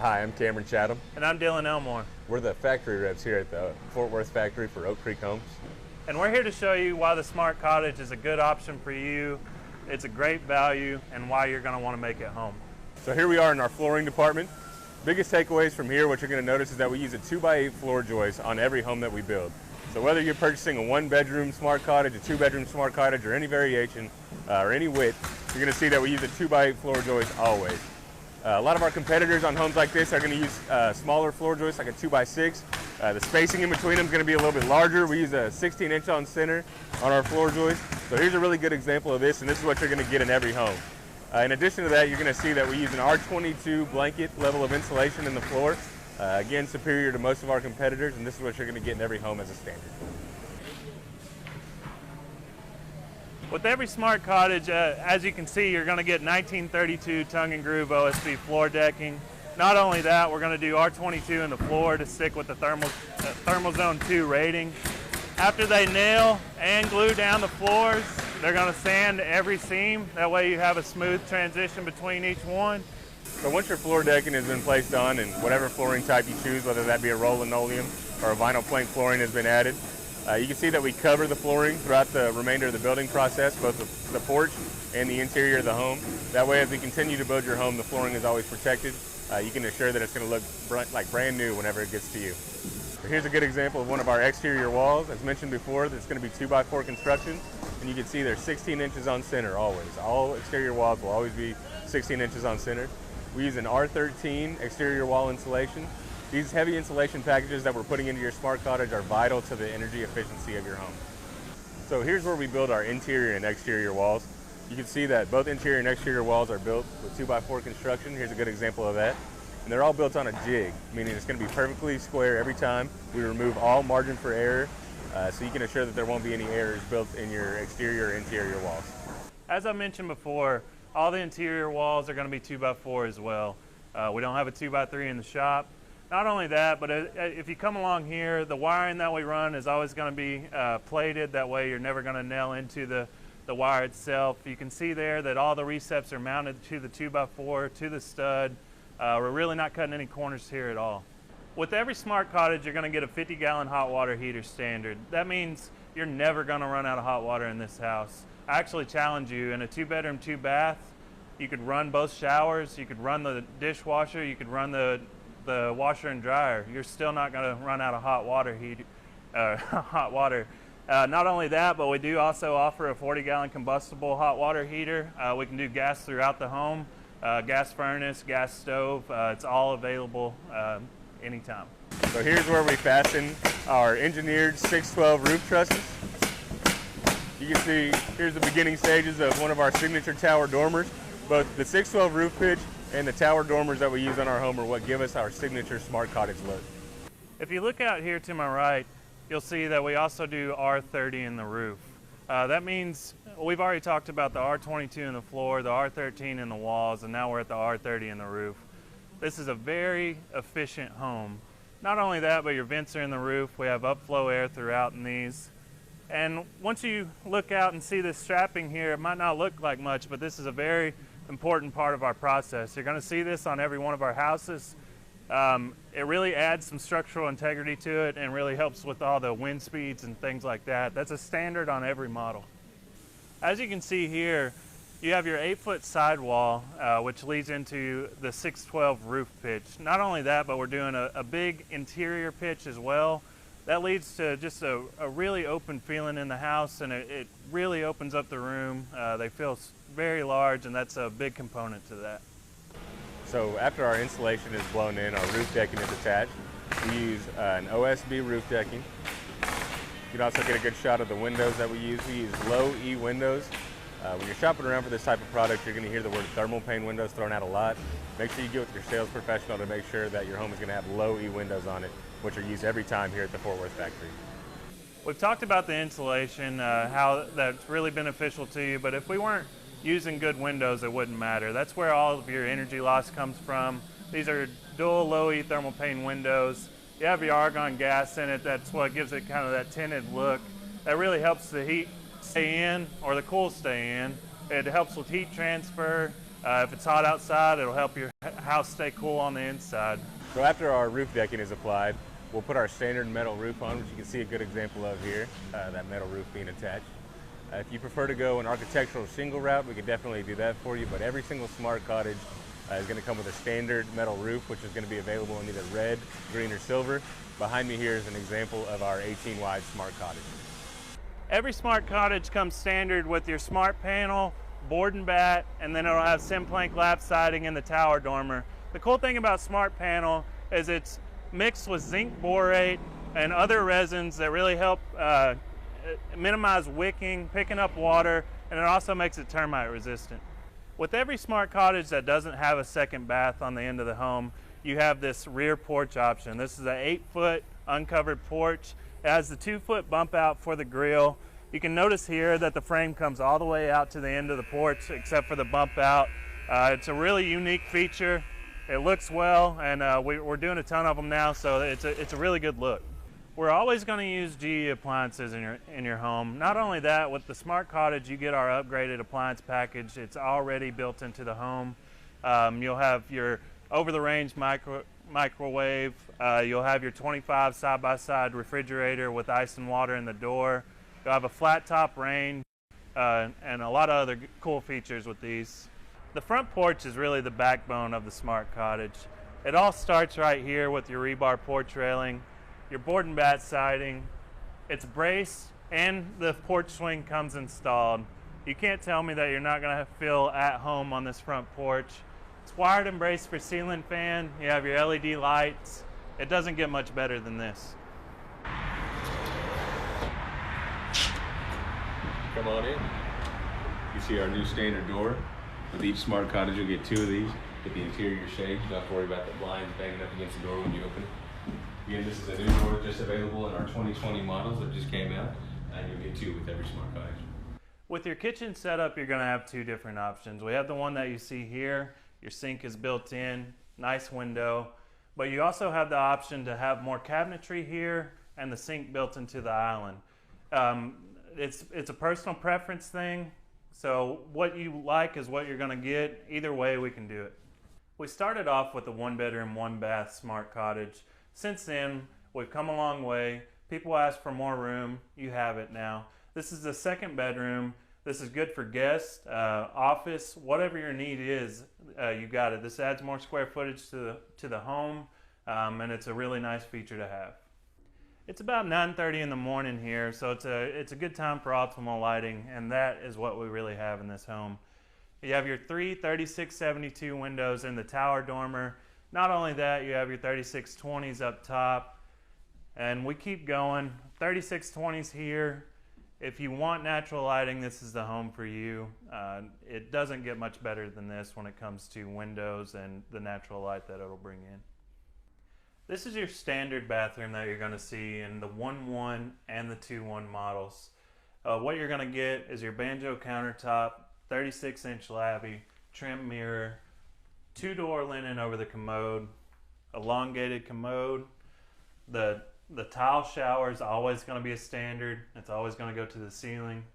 Hi, I'm Cameron Chatham. And I'm Dylan Elmore. We're the factory reps here at the Fort Worth factory for Oak Creek Homes. And we're here to show you why the Smart Cottage is a good option for you, it's a great value, and why you're going to want to make it home. So here we are in our flooring department. Biggest takeaways from here, what you're going to notice is that we use a 2x8 floor joist on every home that we build. So whether you're purchasing a 1-bedroom Smart Cottage, a 2-bedroom Smart Cottage, or any variation, or any width, you're going to see that we use a 2x8 floor joist always. A lot of our competitors on homes like this are going to use smaller floor joists, like a 2x6. The spacing in between them is going to be a little bit larger. We use a 16-inch on center on our floor joist. So here's a really good example of this, and this is what you're going to get in every home. In addition to that, you're going to see that we use an R22 blanket level of insulation in the floor. Again, superior to most of our competitors, and this is what you're going to get in every home as a standard. With every Smart Cottage, as you can see, you're going to get 1932 tongue and groove OSB floor decking. Not only that, we're going to do R22 in the floor to stick with the Thermal Zone 2 rating. After they nail and glue down the floors, they're going to sand every seam. That way you have a smooth transition between each one. So once your floor decking has been placed on, and whatever flooring type you choose, whether that be a roll linoleum or a vinyl plank flooring has been added, you can see that we cover the flooring throughout the remainder of the building process, both the porch and the interior of the home. That way, as we continue to build your home, the flooring is always protected. You can assure that it's going to look like brand new whenever it gets to you. Here's a good example of one of our exterior walls. As mentioned before, it's going to be 2x4 construction, and you can see they're 16 inches on center always. All exterior walls will always be 16 inches on center. We use an R13 exterior wall insulation. These heavy insulation packages that we're putting into your Smart Cottage are vital to the energy efficiency of your home. So here's where we build our interior and exterior walls. You can see that both interior and exterior walls are built with 2x4 construction. Here's a good example of that. And they're all built on a jig, meaning it's going to be perfectly square every time. We remove all margin for error, so you can assure that there won't be any errors built in your exterior or interior walls. As I mentioned before, all the interior walls are going to be 2x4 as well. We don't have a 2x3 in the shop. Not only that, but if you come along here, the wiring that we run is always going to be plated. That way you're never going to nail into the wire itself. You can see there that all the receps are mounted to the 2x4, to the stud. We're really not cutting any corners here at all. With every Smart Cottage, you're going to get a 50-gallon hot water heater standard. That means you're never going to run out of hot water in this house. I actually challenge you, in a 2-bedroom, 2-bath, you could run both showers, you could run the dishwasher, you could run the washer and dryer. You're still not going to run out of hot water. Not only that, but we do also offer a 40-gallon combustible hot water heater. We can do gas throughout the home. Gas furnace, gas stove, it's all available anytime. So here's where we fasten our engineered 612 roof trusses. You can see here's the beginning stages of one of our signature tower dormers. Both the 612 roof pitch and the tower dormers that we use on our home are what give us our signature Smart Cottage look. If you look out here to my right, you'll see that we also do R30 in the roof. That means we've already talked about the R22 in the floor, the R13 in the walls, and now we're at the R30 in the roof. This is a very efficient home. Not only that, but your vents are in the roof. We have upflow air throughout in these. And once you look out and see this strapping here, it might not look like much, but this is a very important part of our process. You're going to see this on every one of our houses. It really adds some structural integrity to it and really helps with all the wind speeds and things like that. That's a standard on every model. As you can see here, you have your 8-foot sidewall, which leads into the 612 roof pitch. Not only that, but we're doing a big interior pitch as well. That leads to just a really open feeling in the house, and it really opens up the room. They feel very large, and that's a big component to that. So after our insulation is blown in, our roof decking is attached. We use an OSB roof decking. You can also get a good shot of the windows that we use. We use low E windows. When you're shopping around for this type of product, you're going to hear the word thermal pane windows thrown out a lot. Make sure you get with your sales professional to make sure that your home is going to have low E windows on it, which are used every time here at the Fort Worth factory. We've talked about the insulation, how that's really beneficial to you, but if we weren't using good windows, it wouldn't matter. That's where all of your energy loss comes from. These are dual low E thermal pane windows. You have your argon gas in it. That's what gives it kind of that tinted look. That really helps the heat stay in or the cool stay in. It helps with heat transfer. If it's hot outside, it'll help your house stay cool on the inside. So after our roof decking is applied, we'll put our standard metal roof on, which you can see a good example of here, that metal roof being attached. If you prefer to go an architectural shingle route, we can definitely do that for you, but every single Smart Cottage is going to come with a standard metal roof, which is going to be available in either red, green, or silver. Behind me here is an example of our 18-wide Smart Cottage. Every Smart Cottage comes standard with your smart panel, board and bat, and then it'll have Simplank lap siding in the tower dormer. The cool thing about Smart Panel is it's mixed with zinc borate and other resins that really help minimize wicking, picking up water, and it also makes it termite resistant. With every Smart Cottage that doesn't have a second bath on the end of the home, you have this rear porch option. This is an 8-foot uncovered porch. It has the 2-foot bump out for the grill. You can notice here that the frame comes all the way out to the end of the porch except for the bump out. It's a really unique feature. It looks well, and we're doing a ton of them now, so it's a really good look. We're always going to use GE appliances in your home. Not only that, with the Smart Cottage, you get our upgraded appliance package. It's already built into the home. You'll have your over-the-range microwave. You'll have your 25 side-by-side refrigerator with ice and water in the door. You'll have a flat-top range and a lot of other cool features with these. The front porch is really the backbone of the Smart Cottage. It all starts right here with your rebar porch railing, your board and bat siding. It's braced and the porch swing comes installed. You can't tell me that you're not going to feel at home on this front porch. It's wired and braced for ceiling fan. You have your LED lights. It doesn't get much better than this. Come on in. You see our new standard door. With each Smart Cottage, you'll get 2 of these. Get the interior shade. You don't have to worry about the blinds banging up against the door when you open it. Again, this is a new door just available in our 2020 models that just came out, and you'll get 2 with every Smart Cottage. With your kitchen setup, you're going to have 2 different options. We have the one that you see here. Your sink is built in, nice window, but you also have the option to have more cabinetry here and the sink built into the island. It's a personal preference thing, so what you like is what you're going to get. Either way, we can do it. We started off with a 1-bedroom, 1-bath Smart Cottage. Since then, we've come a long way. People ask for more room. You have it now. This is the 2nd bedroom. This is good for guests, office, whatever your need is, you got it. This adds more square footage to the home, and it's a really nice feature to have. It's about 9:30 in the morning here, so it's a good time for optimal lighting, and that is what we really have in this home. You have your 3 3672 windows in the tower dormer. Not only that, you have your 3620s up top, and we keep going. 3620s here. If you want natural lighting, this is the home for you. It doesn't get much better than this when it comes to windows and the natural light that it'll bring in. This is your standard bathroom that you're going to see in the 1.1 and the 2.1 models. What you're going to get is your banjo countertop, 36-inch lavy, trim mirror, 2-door linen over the commode, elongated commode. The tile shower is always going to be a standard. It's always going to go to the ceiling.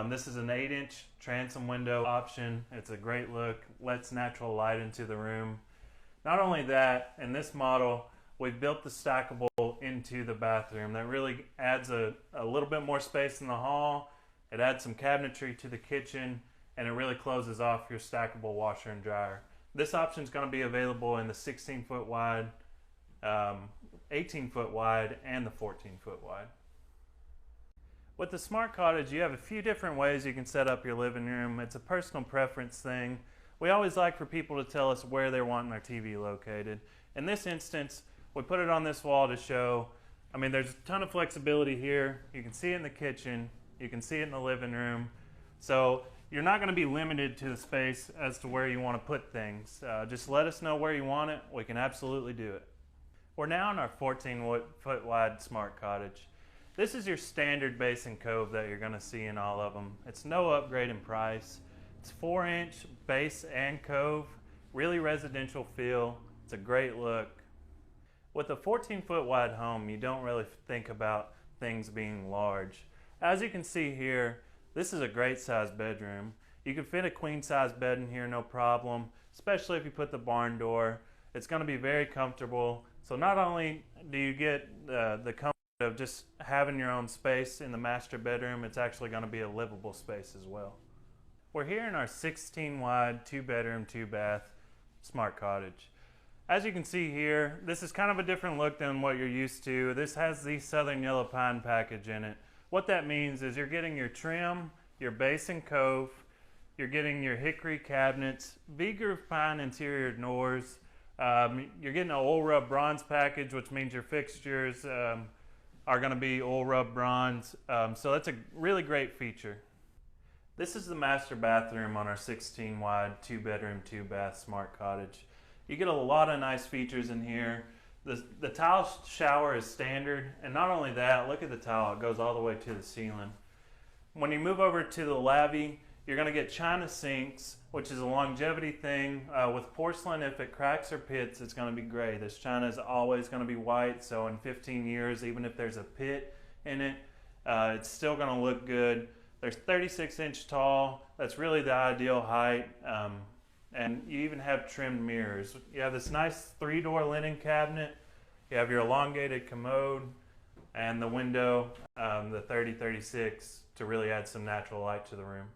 This is an 8-inch transom window option. It's a great look, lets natural light into the room. Not only that, in this model, we've built the stackable into the bathroom. That really adds a little bit more space in the hall. It adds some cabinetry to the kitchen, and it really closes off your stackable washer and dryer. This option is going to be available in the 16-foot wide, 18-foot wide, and the 14-foot wide. With the Smart Cottage, you have a few different ways you can set up your living room. It's a personal preference thing. We always like for people to tell us where they're wanting their TV located. In this instance, we put it on this wall to show, there's a ton of flexibility here. You can see it in the kitchen. You can see it in the living room. So you're not going to be limited to the space as to where you want to put things. Just let us know where you want it. We can absolutely do it. We're now in our 14-foot wide Smart Cottage. This is your standard base and cove that you're going to see in all of them. It's no upgrade in price. It's 4-inch base and cove, really residential feel. It's a great look. With a 14-foot wide home, you don't really think about things being large. As you can see here, this is a great sized bedroom. You can fit a queen size bed in here, no problem, especially if you put the barn door. It's going to be very comfortable. So not only do you get the comfort of just having your own space in the master bedroom, it's actually going to be a livable space as well. We're here in our 16 wide, 2 bedroom, 2 bath Smart Cottage. As you can see here, this is kind of a different look than what you're used to. This has the Southern Yellow Pine package in it. What that means is you're getting your trim, your base and cove, you're getting your hickory cabinets, V-groove pine interior doors. You're getting an oil rub bronze package, which means your fixtures are going to be oil rub bronze. So that's a really great feature. This is the master bathroom on our 16 wide, 2 bedroom, 2 bath Smart Cottage. You get a lot of nice features in here. The tile shower is standard, and not only that, look at the tile, it goes all the way to the ceiling. When you move over to the lavy, you're going to get china sinks, which is a longevity thing. With porcelain, if it cracks or pits, it's going to be gray. This china is always going to be white, so in 15 years, even if there's a pit in it, it's still going to look good. There's 36-inch tall. That's really the ideal height. And you even have trimmed mirrors. You have this nice 3-door linen cabinet. You have your elongated commode and the window, the 30-36, to really add some natural light to the room.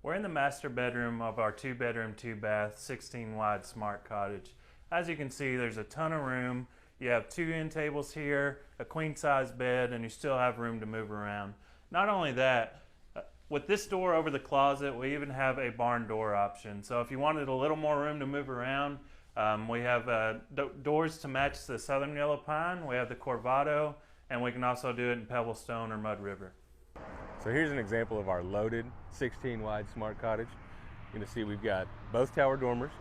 We're in the master bedroom of our 2 bedroom, 2 bath, 16 wide Smart Cottage. As you can see, there's a ton of room. You have 2 end tables here, a queen size bed, and you still have room to move around. Not only that, with this door over the closet, we even have a barn door option. So if you wanted a little more room to move around, we have doors to match the Southern Yellow Pine. We have the Corvado, and we can also do it in Pebblestone or Mud River. So here's an example of our loaded 16 wide Smart Cottage. You can see we've got both tower dormers.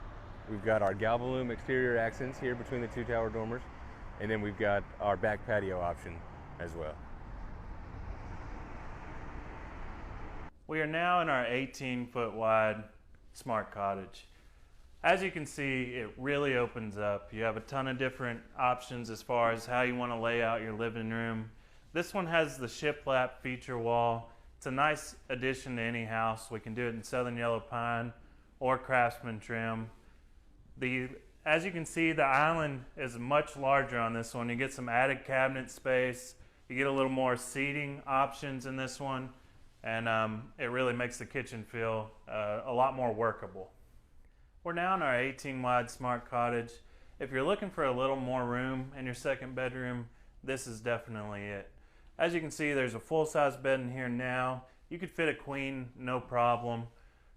We've got our Galvalume exterior accents here between the 2 tower dormers. And then we've got our back patio option as well. We are now in our 18-foot wide Smart Cottage. As you can see, it really opens up. You have a ton of different options as far as how you want to lay out your living room. This one has the shiplap feature wall. It's a nice addition to any house. We can do it in Southern Yellow Pine or Craftsman trim. As you can see, the island is much larger on this one. You get some added cabinet space. You get a little more seating options in this one. And it really makes the kitchen feel a lot more workable. We're now in our 18 wide Smart Cottage. If you're looking for a little more room in your second bedroom, this is definitely it. As you can see, there's a full-size bed in here now. You could fit a queen, no problem.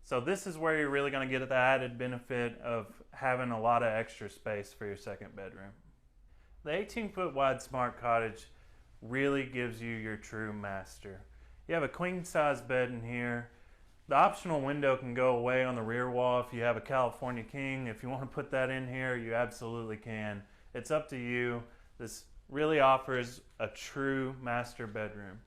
So this is where you're really going to get the added benefit of having a lot of extra space for your second bedroom. The 18-foot wide Smart Cottage really gives you your true master. You have a queen size bed in here. The optional window can go away on the rear wall if you have a California King. If you want to put that in here, you absolutely can. It's up to you. This really offers a true master bedroom.